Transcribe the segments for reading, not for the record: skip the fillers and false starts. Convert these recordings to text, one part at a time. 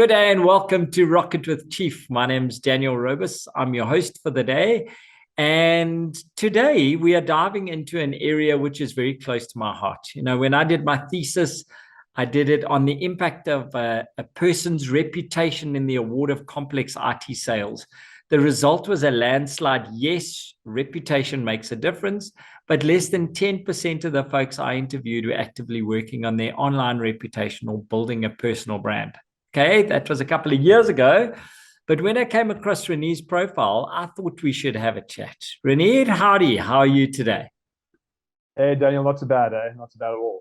Good day and welcome to Rocket with Chief. My name is Daniel Robus. I'm your host for the day. And today we are diving into an area which is very close to my heart. You know, when I did my thesis, I did it on the impact of a person's reputation in the award of complex IT sales. The result was a landslide. Yes, reputation makes a difference, but less than 10% of the folks I interviewed were actively working on their online reputation or building a personal brand. Okay, that was a couple of years ago. But when I came across Renier's profile, I thought we should have a chat. Renier, howdy. How are you today? Hey, Daniel, not too bad, eh? Not too bad at all.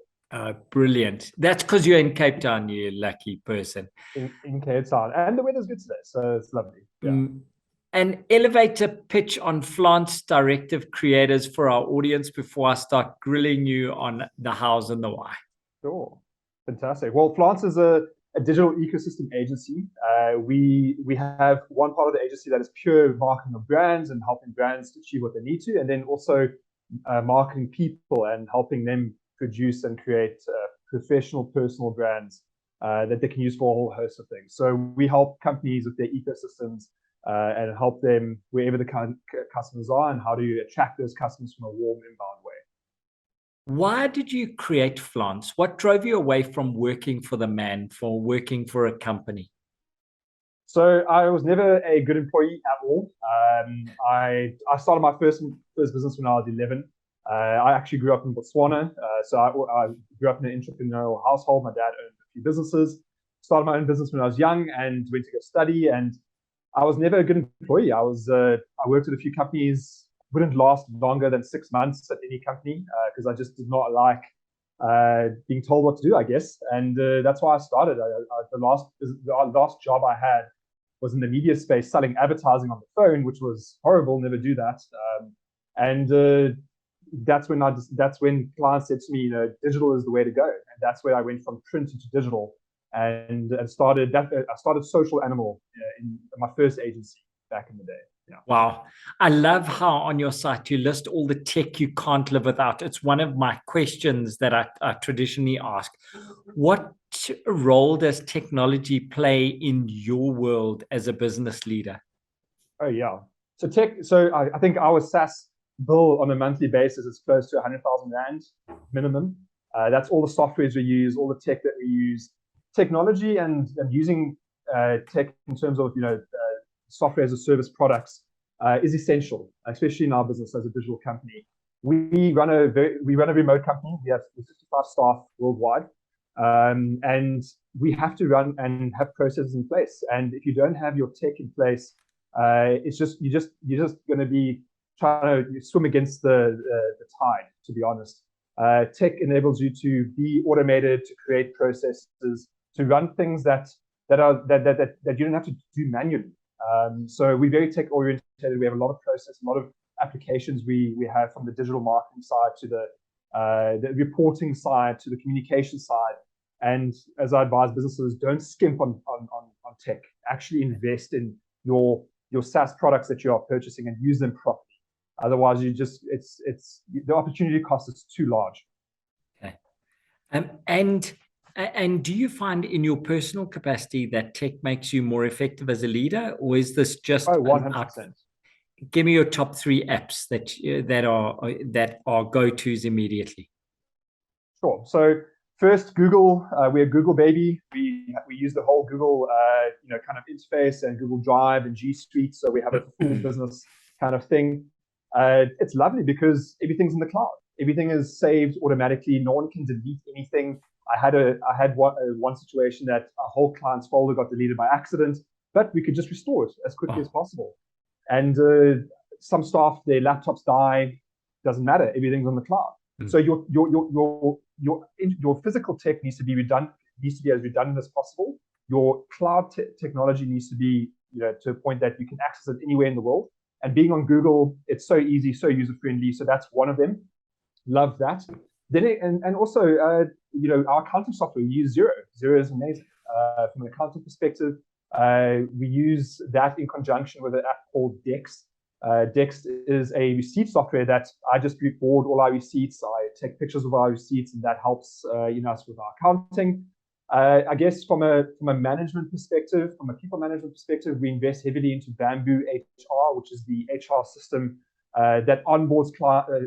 Brilliant. That's because you're in Cape Town, you lucky person. In Cape Town. And the weather's good today, so it's lovely. Yeah. An elevator pitch on Flance Directive creators for our audience before I start grilling you on the hows and the why. Sure. Fantastic. Well, Flance is a digital ecosystem agency. We have one part of the agency that is pure marketing of brands and helping brands to achieve what they need to, and then also marketing people and helping them produce and create professional personal brands that they can use for a whole host of things. So we help companies with their ecosystems and help them wherever the customers are and how to attract those customers from a warm inbound way. Why did you create Flance? What drove you away from working for the man, for working for a company? So I was never a good employee at all. I started my first business when I was 11. I actually grew up in Botswana. So I grew up in an entrepreneurial household. My dad owned a few businesses. Started my own business when I was young and went to go study. And I was never a good employee. I worked at a few companies. Wouldn't last longer than 6 months at any company because I just did not like being told what to do, I guess. And that's why I started. The last job I had was in the media space selling advertising on the phone, which was horrible. Never do that. That's when clients said to me, you know, digital is the way to go. And that's where I went from print into digital and started that. I started Social Animal in my first agency back in the day. Yeah. Wow. I love how on your site you list all the tech you can't live without. It's one of my questions that I traditionally ask. What role does technology play in your world as a business leader? Oh, yeah. So I think our SaaS bill on a monthly basis is close to 100,000 Rand minimum. That's all the softwares we use, all the tech that we use. Technology and using tech in terms of, software as a service products is essential, especially in our business as a digital company. We run a remote company. We have 55 staff worldwide, and we have to run and have processes in place. And if you don't have your tech in place, you're just going to be trying to swim against the tide. To be honest, tech enables you to be automated, to create processes, to run things that you don't have to do manually. So we're very tech oriented. We have a lot of process, a lot of applications we have from the digital marketing side to the reporting side to the communication side. And as I advise businesses, don't skimp on tech. Actually invest in your SaaS products that you are purchasing and use them properly. Otherwise, it's the opportunity cost is too large. Okay. And do you find in your personal capacity that tech makes you more effective as a leader, or is this just 100%? Give me your top 3 apps that are go-tos immediately. Sure. So first, Google. We're a Google baby. We use the whole Google kind of interface and Google Drive and G Suite. So we have a full business kind of thing. It's lovely because everything's in the cloud. Everything is saved automatically. No one can delete anything. I had one situation that a whole client's folder got deleted by accident, but we could just restore it as quickly as possible. And some staff, their laptops die, doesn't matter. Everything's on the cloud. So your physical tech needs to be as redundant as possible. Your cloud technology needs to be to a point that you can access it anywhere in the world. And being on Google, it's so easy, so user friendly. So that's one of them. Love that. Then and also our accounting software, we use Xero. Xero is amazing from an accounting perspective. We use that in conjunction with an app called Dex. Dex is a receipt software that I just record all our receipts. I take pictures of our receipts, and that helps us with our accounting. I guess from a management perspective, from a people management perspective, we invest heavily into Bamboo HR, which is the HR system that onboards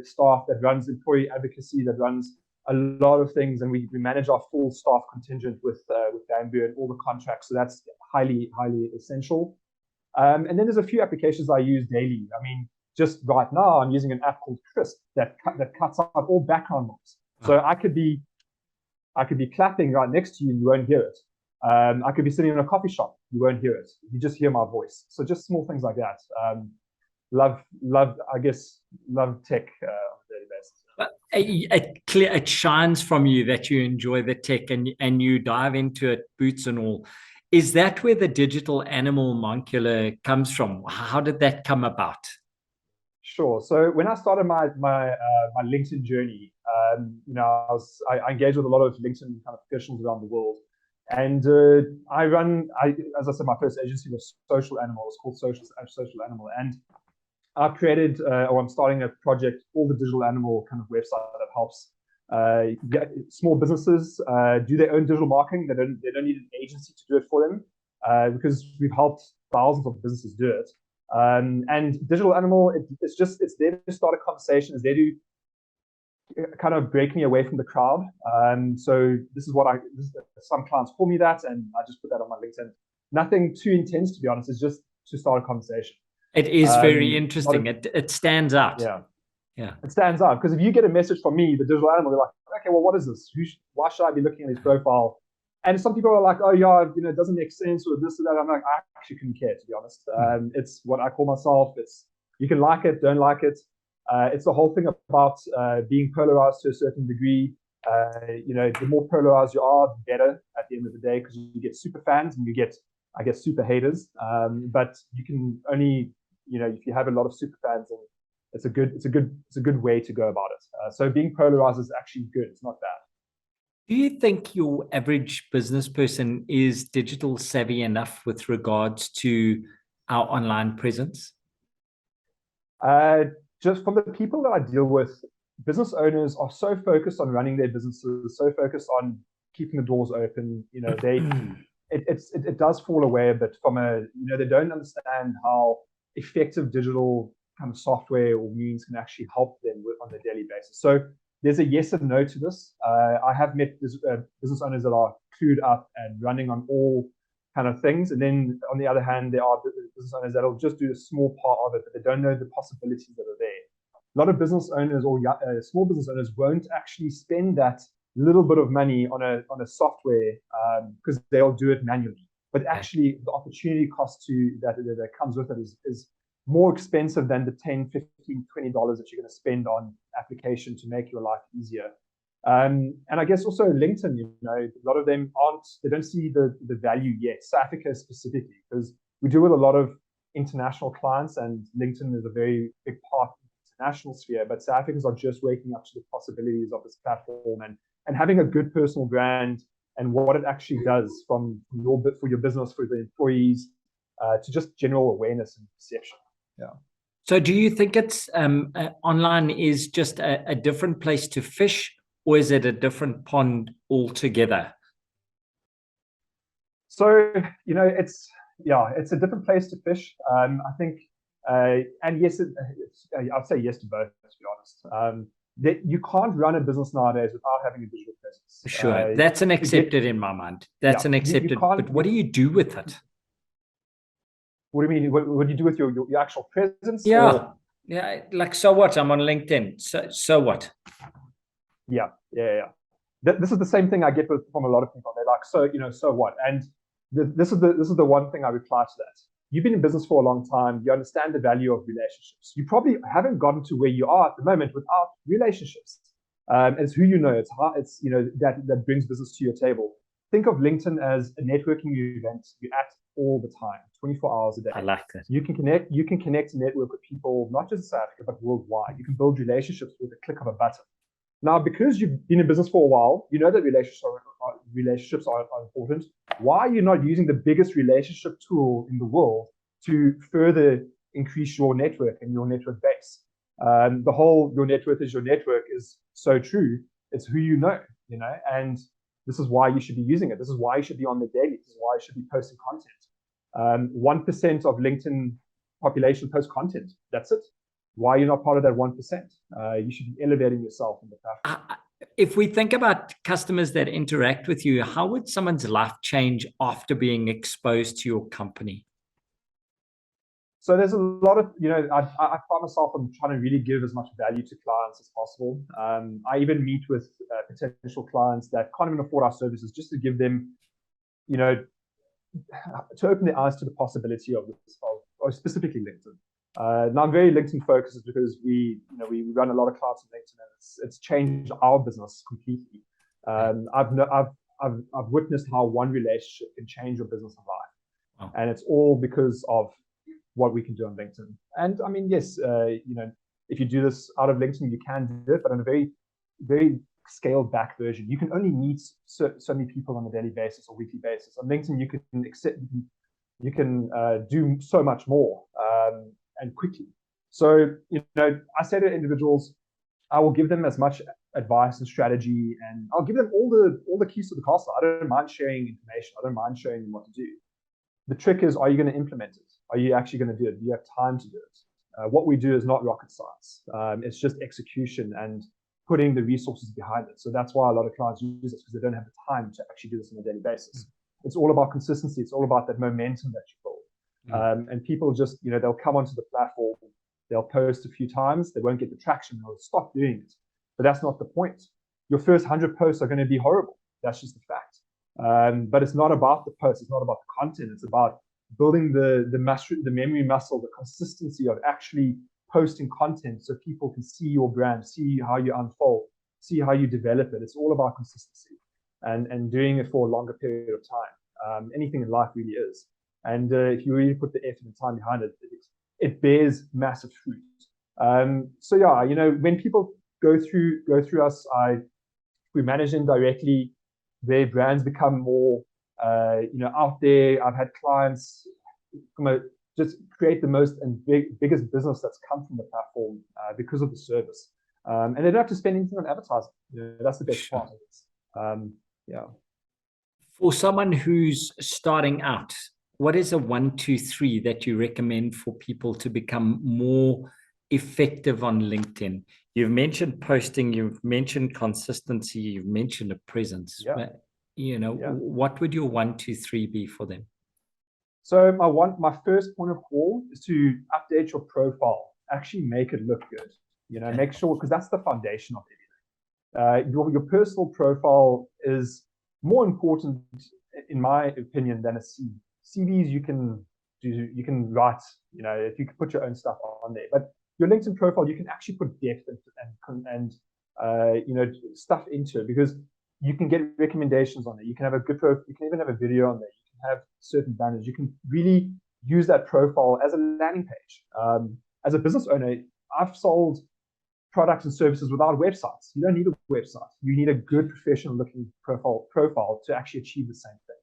staff, that runs employee advocacy, that runs a lot of things, and we manage our full staff contingent with Bamboo and all the contracts. So that's highly essential. And then there's a few applications I use daily. I mean, just right now, I'm using an app called KRISP that cuts out all background noise. So I could be clapping right next to you and you won't hear it. I could be sitting in a coffee shop, you won't hear it. You just hear my voice. So just small things like that. Love tech on a daily basis. It shines from you that you enjoy the tech and you dive into it, boots and all. Is that where the digital animal monocular comes from? How did that come about? Sure. So when I started my LinkedIn journey, I engaged with a lot of LinkedIn kind of professionals around the world, and as I said, my first agency was Social Animal. It's called Social Animal, and I created, or I'm starting a project called the Digital Animal kind of website that helps small businesses do their own digital marketing. They don't need an agency to do it for them, because we've helped thousands of businesses do it. And Digital Animal, it's there to start a conversation. It's there to kind of break me away from the crowd. So this is some clients call me that, and I just put that on my LinkedIn. Nothing too intense, to be honest. It's just to start a conversation. It is very interesting. It stands out. Yeah. It stands out because if you get a message from me, the Digital Animal, they're like, okay, well, what is this? Why should I be looking at his profile? And some people are like, oh yeah, it doesn't make sense or this or that. I'm like, I actually couldn't care, to be honest. It's what I call myself. You can like it, don't like it. It's the whole thing about being polarized to a certain degree. The more polarized you are, the better at the end of the day, because you get super fans and you get, I guess, super haters. But you can only, if you have a lot of super fans, then it's a good way to go about it. So being polarized is actually good. It's not bad. Do you think your average business person is digital savvy enough with regards to our online presence? Just from the people that I deal with, business owners are so focused on running their businesses, so focused on keeping the doors open. It does fall away a bit from they don't understand how effective digital kind of software or means can actually help them on a daily basis. So there's a yes and no to this. I have met business owners that are clued up and running on all kind of things. And then on the other hand, there are business owners that'll just do a small part of it, but they don't know the possibilities that are there. A lot of business owners or small business owners won't actually spend that little bit of money on a software because they'll do it manually. But actually, the opportunity cost that comes with it is more expensive than the $10, $15, $20 that you're going to spend on application to make your life easier. And I guess also LinkedIn, a lot of them they don't see the value yet. South Africa specifically, because we deal with a lot of international clients, and LinkedIn is a very big part of the international sphere. But South Africans are just waking up to the possibilities of this platform and having a good personal brand and what it actually does for your business, for the employees, to just general awareness and perception. Yeah. So do you think it's online is just a different place to fish, or is it a different pond altogether? So, it's a different place to fish. I think, and yes, I'd say yes to both, to be honest. That you can't run a business nowadays without having a digital presence. Sure, that's an accepted in my mind. That's an accepted. But what do you do with it? What do you mean? What do you do with your actual presence? Yeah. Like, so what? I'm on LinkedIn. So what? Yeah. This is the same thing I get from a lot of people. They're like, so what? And this is the one thing I reply to that. You've been in business for a long time. You understand the value of relationships. You probably haven't gotten to where you are at the moment without relationships. It's who you know. It's how that brings business to your table. Think of LinkedIn as a networking event you're at all the time, 24 hours a day. I like that. You can connect and network with people, not just in South Africa, but worldwide. You can build relationships with a click of a button. Now, because you've been in business for a while, you know that relationships are important. Why are you not using the biggest relationship tool in the world to further increase your network and your network base? The whole your net worth is your network is so true. It's who you know, and This is why you should be using it. This is why you should be on the daily. This is why you should be posting content. 1% of LinkedIn population post content. That's it. Why are you not part of that 1%? You should be elevating yourself in the platform. If we think about customers that interact with you, how would someone's life change after being exposed to your company? So there's a lot of, I find myself, I'm trying to really give as much value to clients as possible. I even meet with potential clients that can't even afford our services, just to give them, to open their eyes to the possibility of this, or specifically LinkedIn. Now I'm very LinkedIn focused because we run a lot of clients on LinkedIn, and it's changed our business completely. I've witnessed how one relationship can change your business and life, and it's all because of what we can do on LinkedIn. And I mean, yes, if you do this out of LinkedIn, you can do it, but on a very, very scaled back version. You can only meet so many people on a daily basis or weekly basis. On LinkedIn, you can do so much more and quickly. So, I say to individuals, I will give them as much advice and strategy, and I'll give them all the keys to the castle. I don't mind sharing information. I don't mind showing them what to do. The trick is, are you going to implement it? Are you actually going to do it? Do you have time to do it? What we do is not rocket science. It's just execution and putting the resources behind it. So that's why a lot of clients use this, because they don't have the time to actually do this on a daily basis. It's all about consistency. It's all about that momentum that you build. And people just, they'll come onto the platform, they'll post a few times, they won't get the traction, they'll stop doing it. But that's not the point. Your first 100 posts are going to be horrible. That's just the fact. But it's not about the post. It's not about the content. It's about building the memory muscle, the consistency of actually posting content so people can see your brand, see how you unfold, see how you develop it. It's all about consistency and doing it for a longer period of time. Anything in life really is. And if you really put the effort and time behind it, it bears massive fruit. So yeah, when people go through us, we manage them directly. Their brands become more out there. I've had clients just create the most and biggest business that's come from the platform because of the service, and they don't have to spend anything on advertising. That's the best part of this. Yeah. For someone who's starting out, what is a 1, 2, 3 that you recommend for people to become more effective on LinkedIn? You've mentioned posting, you've mentioned consistency, you've mentioned a presence. Yeah. But, what would your 1, 2, 3 be for them? So my first point of call is to update your profile. Actually make it look good. Make sure, because that's the foundation of everything. Your personal profile is more important, in my opinion, than a CV. CVs you can write, if you can put your own stuff on there. But your LinkedIn profile, you can actually put depth and stuff into it, because you can get recommendations on it. You can have a good profile. You can even have a video on there. You can have certain banners. You can really use that profile as a landing page. As a business owner, I've sold products and services without websites. You don't need a website. You need a good professional looking profile to actually achieve the same thing.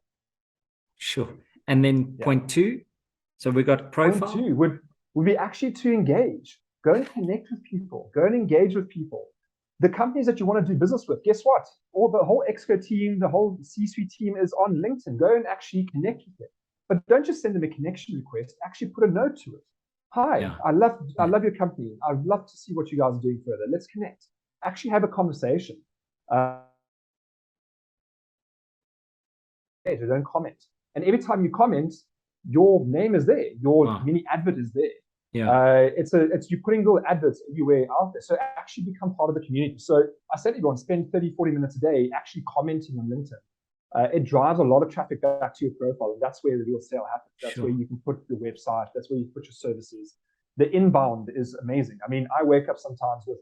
Sure. And then point 2. So we got profile. Point 2 would be actually to engage. Go and connect with people. Go and engage with people. The companies that you want to do business with, guess what? All the whole Exco team, the whole C-suite team is on LinkedIn. Go and actually connect with them. But don't just send them a connection request. Actually put a note to it. Hi, I love your company. I'd love to see what you guys are doing further. Let's connect. Actually have a conversation. Don't comment. And every time you comment, your name is there. Your mini advert is there. Yeah. It's you're putting little adverts everywhere out there. So actually become part of the community. So I said to everyone, spend 30, 40 minutes a day actually commenting on LinkedIn. It drives a lot of traffic back to your profile, and that's where the real sale happens. That's where you can put your website. That's where you put your services. The inbound is amazing. I mean, I wake up sometimes with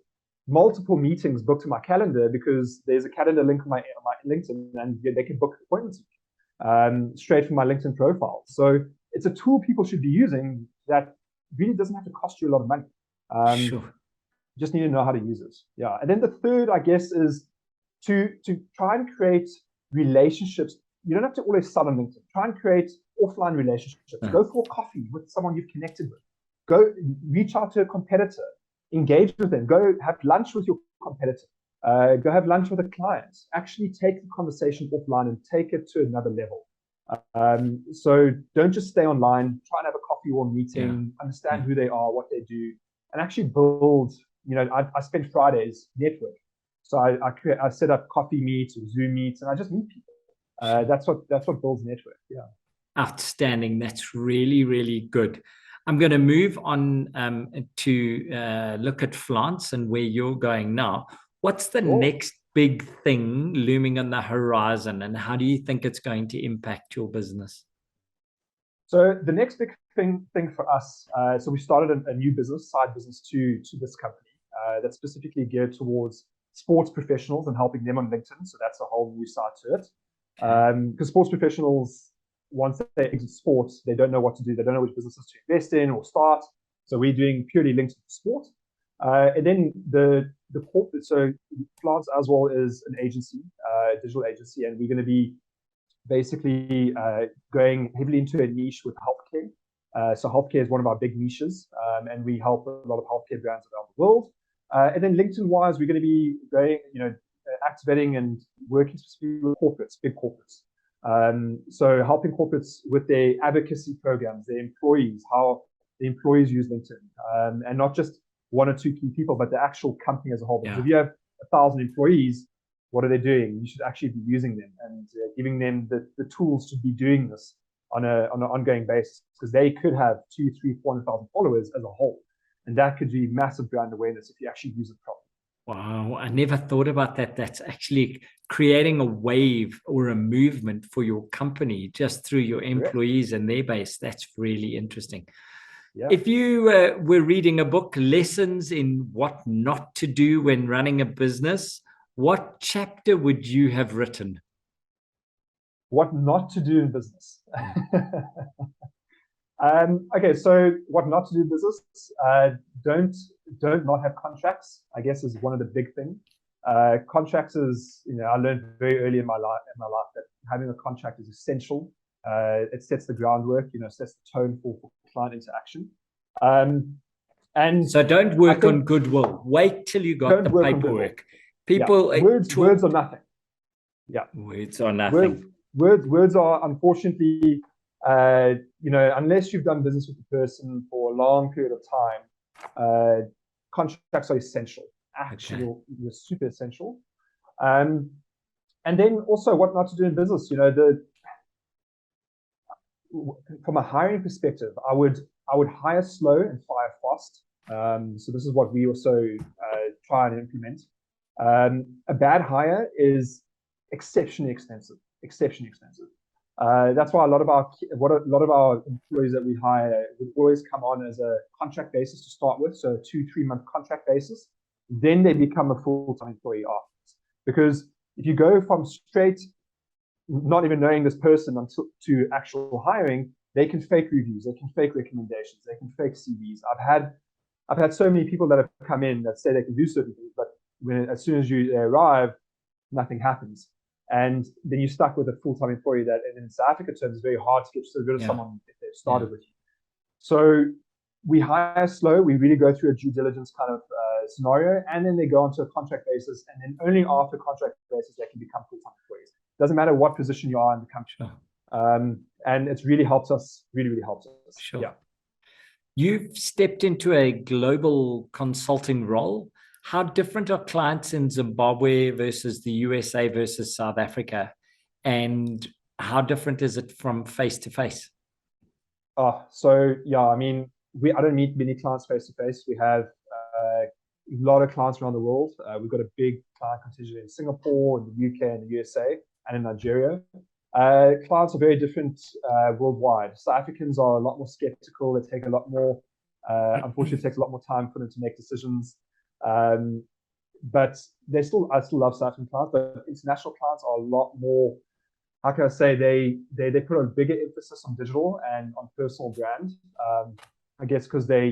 multiple meetings booked in my calendar because there's a calendar link on my LinkedIn, and they can book appointments straight from my LinkedIn profile. So it's a tool people should be using that really doesn't have to cost you a lot of money. You just need to know how to use it. Yeah. And then the third, I guess, is to try and create relationships. You don't have to always sell on LinkedIn. Try and create offline relationships. Go for a coffee with someone you've connected with. Go reach out to a competitor. Engage with them. Go have lunch with your competitor. go have lunch with a client, actually take the conversation offline and take it to another level. So don't just stay online, try and have a coffee or meeting, understand who they are, what they do, and actually build, I spend Fridays network. So I set up coffee meets or Zoom meets, and I just meet people. That's what builds network. Yeah. Outstanding. That's really, really good. I'm going to move on to look at Flance and where you're going now. What's the next big thing looming on the horizon, and how do you think it's going to impact your business? So the next big thing for us, so we started a new business, side business to this company that's specifically geared towards sports professionals and helping them on LinkedIn. So that's a whole new side to it. Because sports professionals, once they exit sports, they don't know what to do. They don't know which businesses to invest in or start. So we're doing purely linked to sport. And then the corporate, so Flance as well is an agency, digital agency, and we're going to be basically going heavily into a niche with healthcare. So healthcare is one of our big niches, and we help a lot of healthcare brands around the world. And then LinkedIn-wise, we're going to be going, activating and working specifically with corporates, big corporates. So helping corporates with their advocacy programs, their employees, how the employees use LinkedIn, and not just one or two key people, but the actual company as a whole. Because if you have 1,000 employees, what are they doing? You should actually be using them and giving them the tools to be doing this on an ongoing basis, because they could have 2, 3, 400,000 followers as a whole, and that could be massive brand awareness if you actually use it properly. Wow, I never thought about that. That's actually creating a wave or a movement for your company just through your employees and their base. That's really interesting. Yeah. If you were reading a book, Lessons in What Not to Do When Running a Business, what chapter would you have written? What not to do in business. Okay, so what not to do in business? Don't not have contracts, I guess, is one of the big things. Contracts is, I learned very early in my life that having a contract is essential. It sets the groundwork, sets the tone for client interaction. And so don't work on goodwill. Wait till you got the paperwork. People, words are nothing. Yeah, words are nothing. Words are unfortunately, unless you've done business with the person for a long period of time, contracts are essential. Actually, they're super essential. And then also what not to do in business. From a hiring perspective, I would hire slow and fire fast. So this is what we also try and implement. A bad hire is exceptionally expensive. That's why a lot of our employees that we hire would always come on as a contract basis to start with, so a 2-3 month contract basis. Then they become a full-time employee afterwards. Because if you go from straight, not even knowing this person until to actual hiring, they can fake reviews, they can fake recommendations, they can fake CVs. I've had so many people that have come in that say they can do certain things, but as soon as they arrive, nothing happens. And then you're stuck with a full-time employee that, in South Africa terms, is very hard to get so good as someone if they've started with you. So we hire slow. We really go through a due diligence kind of scenario, and then they go onto a contract basis, and then only after contract basis they can become full-time employees. Doesn't matter what position you are in the country. Sure. And it's really helps us, really helps us. Sure. Yeah. You've stepped into a global consulting role. How different are clients in Zimbabwe versus the USA versus South Africa? And how different is it from face-to-face? So yeah, I mean, I don't meet many clients face-to-face. We have a lot of clients around the world. We've got a big client contingent in Singapore, in the UK, and the USA, and in Nigeria. Clients are very different worldwide. South Africans are a lot more skeptical. They take a lot more, unfortunately, it takes a lot more time for them to make decisions. But I still love South African clients, but international clients are a lot more, how can I say, they put a bigger emphasis on digital and on personal brand. I guess because they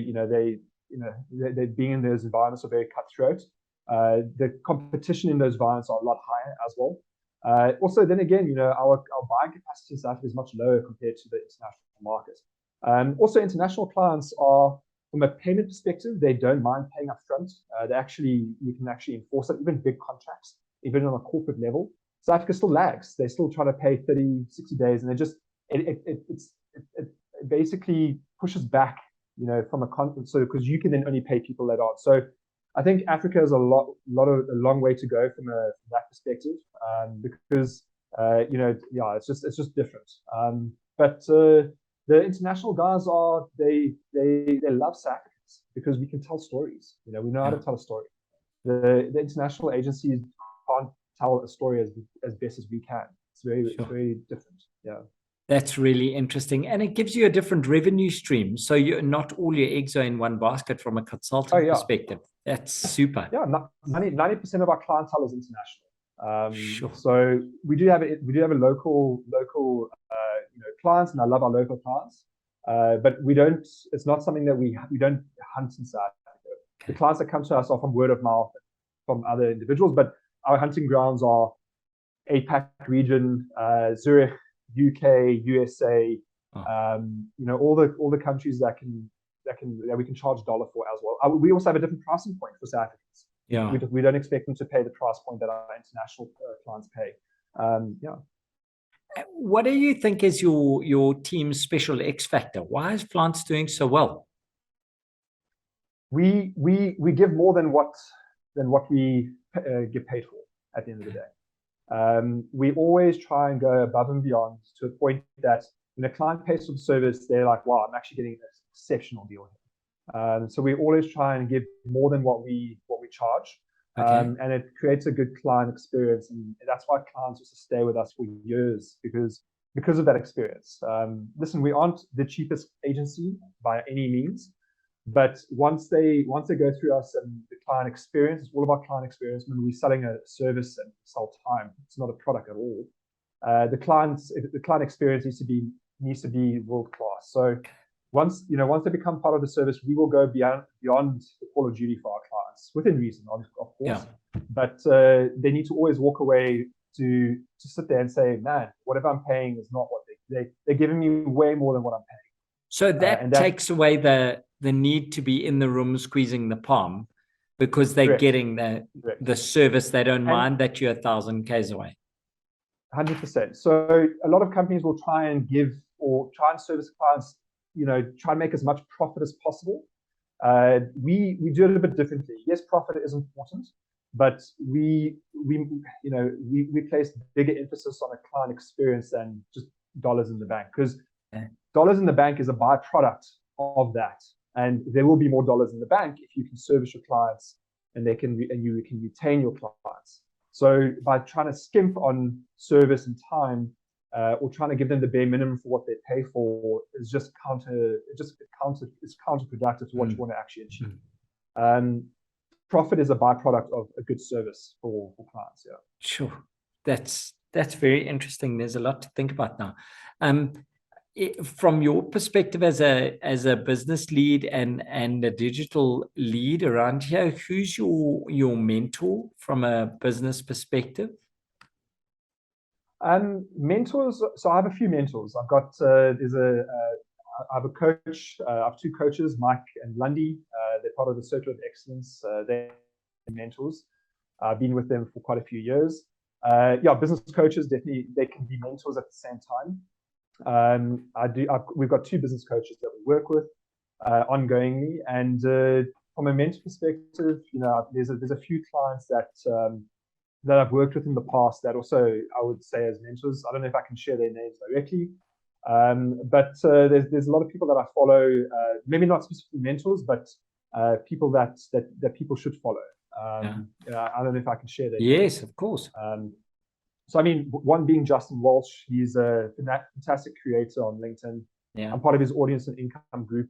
being in those environments are very cutthroat. The competition in those environments are a lot higher as well. Also, then again, our buying capacity in South Africa is much lower compared to the international market. Also, international clients are, from a payment perspective, they don't mind paying up front. You can actually enforce it, even big contracts, even on a corporate level. South Africa still lags. They still try to pay 30, 60 days, and it basically pushes back, from a conference. So because you can then only pay people that are. So I think Africa is a long way to go from that perspective, because it's just different. But the international guys they love South Africans because we can tell stories. We know how to tell a story. The international agencies can't tell a story as best as we can. It's very different. Yeah. That's really interesting. And it gives you a different revenue stream. So you're not all your eggs are in one basket from a consulting perspective. That's super. Yeah, 90% of our clientele is international. So we do have a local clients, and I love our local clients. But it's not something that we don't hunt in South Africa. The clients that come to us are from word of mouth from other individuals, but our hunting grounds are APAC region, Zurich, UK, USA, all the countries that we can charge dollar for as well. We also have a different pricing point for South Africans. Yeah, we don't expect them to pay the price point that our international clients pay. What do you think is your team's special X factor? Why is Flance doing so well? We give more than what we get paid for at the end of the day. We always try and go above and beyond to a point that when a client pays for the service, they're like, wow, I'm actually getting an exceptional deal here. So we always try and give more than what we charge. And it creates a good client experience, and that's why clients used to stay with us for years because of that experience. Listen, we aren't the cheapest agency by any means, but once they go through us and the client experience, it's all about client experience. When we're selling a service and sell time, it's not a product at all. The client experience needs to be world class. So once they become part of the service, we will go beyond the call of duty for our clients within reason, of course. Yeah. But they need to always walk away to sit there and say, man, whatever I'm paying is not what they're giving me way more than what I'm paying. So that takes away the need to be in the room squeezing the palm, because they're getting the service. They don't mind that you're 1,000 Ks away. 100%. So a lot of companies will try and service clients, try and make as much profit as possible. We do it a bit differently. Yes, profit is important, but we place bigger emphasis on a client experience than just dollars in the bank, because dollars in the bank is a byproduct of that. And there will be more dollars in the bank if you can service your clients and you can retain your clients. So by trying to skimp on service and time, or trying to give them the bare minimum for what they pay for, is just it's counterproductive to what you want to actually achieve. Profit is a byproduct of a good service for clients. Yeah. Sure. That's very interesting. There's a lot to think about now. From your perspective as a business lead and a digital lead around here, who's your mentor from a business perspective? Mentors. So I have a few mentors. I've got I have a coach. I have two coaches, Mike and Lundy. They're part of the Circle of Excellence. They're mentors. I've been with them for quite a few years. Business coaches, definitely, they can be mentors at the same time. We've got two business coaches that we work with ongoingly, and from a mentor perspective, there's a few clients that I've worked with in the past that also I would say as mentors. I don't know if I can share their names directly, but there's a lot of people that I follow, maybe not specifically mentors, but people that people should follow. I don't know if I can share their names. Yes, of course. So, I mean, one being Justin Walsh. He's a fantastic creator on LinkedIn. Yeah. I'm part of his audience and income group.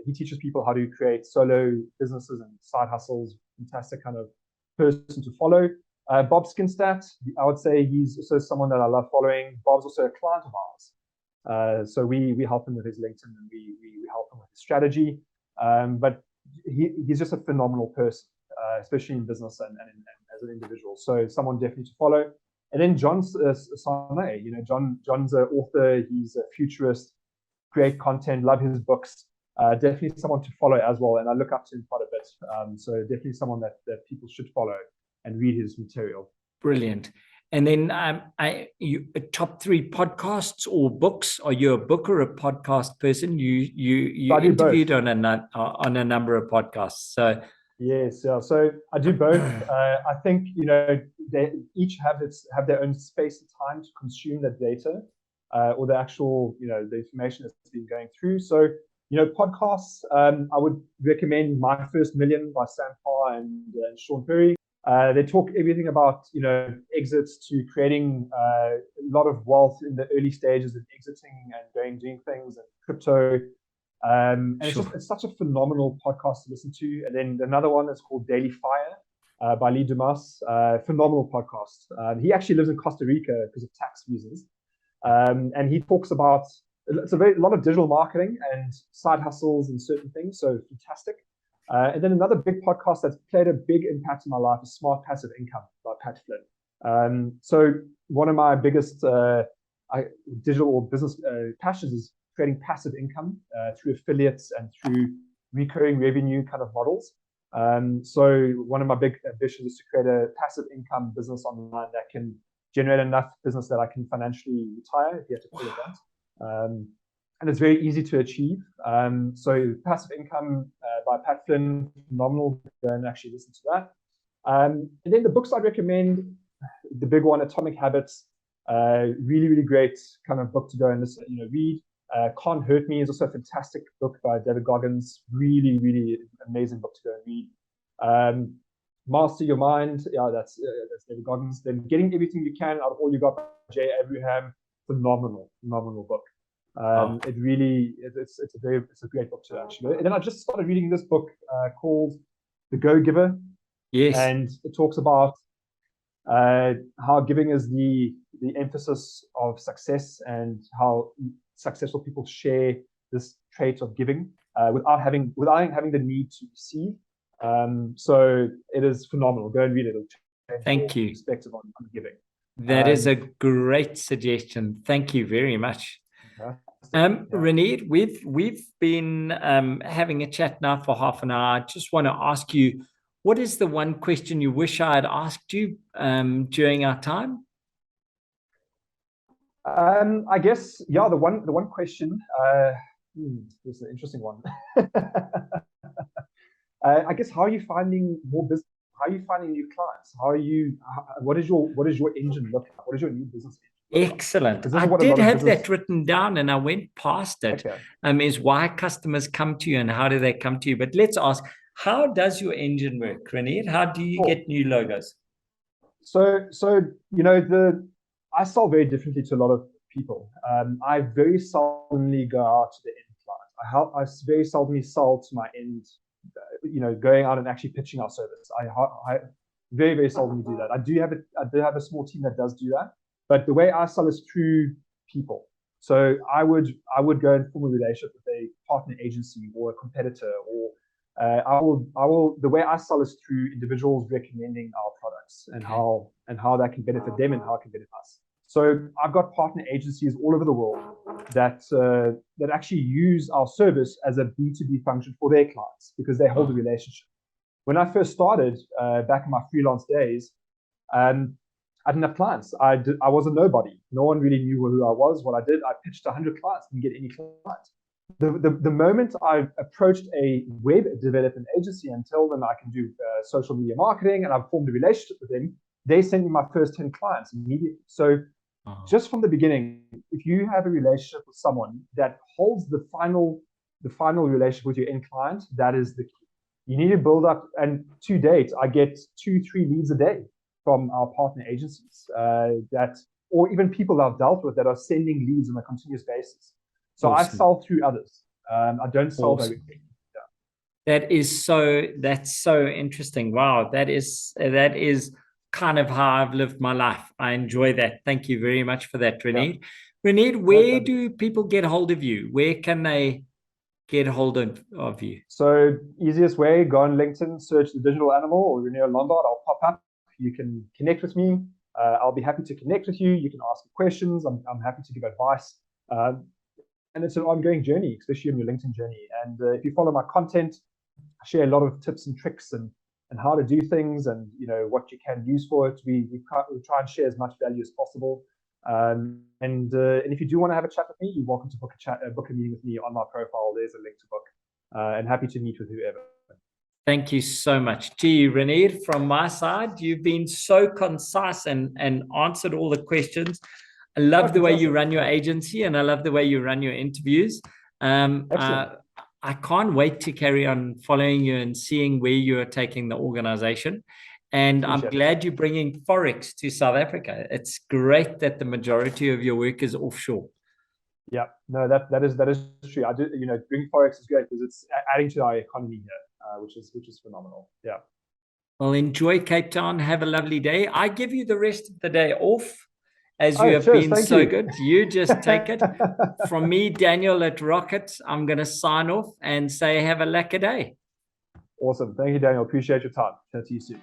He teaches people how to create solo businesses and side hustles. Fantastic kind of person to follow. Bob Skinstat, I would say he's also someone that I love following. Bob's also a client of ours. So we help him with his LinkedIn, and we help him with his strategy. But he's just a phenomenal person, especially in business and as an individual. So someone definitely to follow. And then John Sane, John's an author. He's a futurist, great content, love his books. Definitely someone to follow as well, and I look up to him quite a bit. So definitely someone that people should follow and read his material. Brilliant. And then top 3 podcasts or books. Are you a book or a podcast person? You interviewed on a number of podcasts. So yes, yeah. So I do both. I think they each have their own space and time to consume the data or the actual the information that's been going through. So podcasts. I would recommend My First Million by Sam Parr and Sean Perry. They talk everything about exits to creating a lot of wealth in the early stages of exiting and doing things and crypto. And it's such a phenomenal podcast to listen to. And then another one is called Daily Fire by Lee Dumas. Phenomenal podcast. He actually lives in Costa Rica because of tax reasons. And he talks about a lot of digital marketing and side hustles and certain things. So fantastic. And then another big podcast that's played a big impact in my life is Smart Passive Income by Pat Flynn. So one of my biggest digital or business passions is creating passive income through affiliates and through recurring revenue kind of models. So one of my big ambitions is to create a passive income business online that can generate enough business that I can financially retire, if you have to call it that. And it's very easy to achieve. So Passive Income by Pat Flynn, phenomenal. Go and actually listen to that. And then the books I'd recommend, the big one, Atomic Habits, really, really great kind of book to go and listen, read. Can't Hurt Me is also a fantastic book by David Goggins. Really, really amazing book to go and read. Master Your Mind, that's David Goggins. Then Getting Everything You Can Out of All You Got by Jay Abraham, phenomenal book. It really it's a great book to actually. And then I just started reading this book called The Go Giver. Yes. And it talks about how giving is the emphasis of success and how successful people share this trait of giving without having the need to receive. So it is phenomenal. Go and read it. Thank you. Perspective on giving. That is a great suggestion. Thank you very much. Renier, we've been having a chat now for half an hour. I just want to ask you, what is the one question you wish I had asked you during our time? I guess, the one question, this is an interesting one. I guess, how are you finding more business? How are you finding new clients? What is your engine look like? What is your new business engine? Excellent. I did have that written down and I went past it. Okay. Is why customers come to you and how do they come to you? But let's ask, how does your engine work, Renier? How do you get new logos? So I sell very differently to a lot of people. I very seldomly go out to the end client. I very seldomly sell to my end, going out and actually pitching our service. I very, very seldomly do that. I do have a small team that does do that. But the way I sell is through people. So I would go and form a relationship with a partner agency or a competitor, or the way I sell is through individuals recommending our products and how that can benefit them and how it can benefit us. So I've got partner agencies all over the world that actually use our service as a B2B function for their clients because they hold the relationship. When I first started back in my freelance days, I didn't have clients. I was a nobody. No one really knew who I was, what I did. I pitched 100 clients, didn't get any clients. The moment I approached a web development agency and told them I can do social media marketing and I've formed a relationship with them, they sent me my first 10 clients immediately. So just from the beginning, if you have a relationship with someone that holds the final relationship with your end client, that is the key. You need to build up, and to date, I get 2-3 leads a day from our partner agencies or even people that I've dealt with that are sending leads on a continuous basis. So awesome. I sell through others. I don't sell directly. Yeah. That's so interesting. Wow. That is kind of how I've lived my life. I enjoy that. Thank you very much for that, Renier. Yeah. Renier, where do people get hold of you? Where can they get hold of you? So easiest way, go on LinkedIn, search The Digital Animal or Renier Lombard. I'll pop up. You can connect with me. I'll be happy to connect with you. You can ask me questions. I'm happy to give advice. and it's an ongoing journey, especially on your LinkedIn journey. And if you follow my content, I share a lot of tips and tricks and how to do things, and what you can use for it. We try and share as much value as possible. And if you do want to have a chat with me, you're welcome to book a meeting with me on my profile. There's a link to book, and happy to meet with whoever. Thank you so much. Gee, Renier, from my side, you've been so concise and answered all the questions. I love the way you run your agency, and I love the way you run your interviews. I can't wait to carry on following you and seeing where you are taking the organization. And I'm glad you're bringing Forex to South Africa. It's great that the majority of your work is offshore. Yeah, no, that is true. I do, doing Forex is great because it's adding to our economy here, which is phenomenal. Yeah. Well, enjoy Cape Town. Have a lovely day. I give you the rest of the day off, as you have been so good. You just take it. From me, Daniel at Rocket, I'm going to sign off and say have a lekker day. Awesome. Thank you, Daniel. Appreciate your time. Chat to you soon.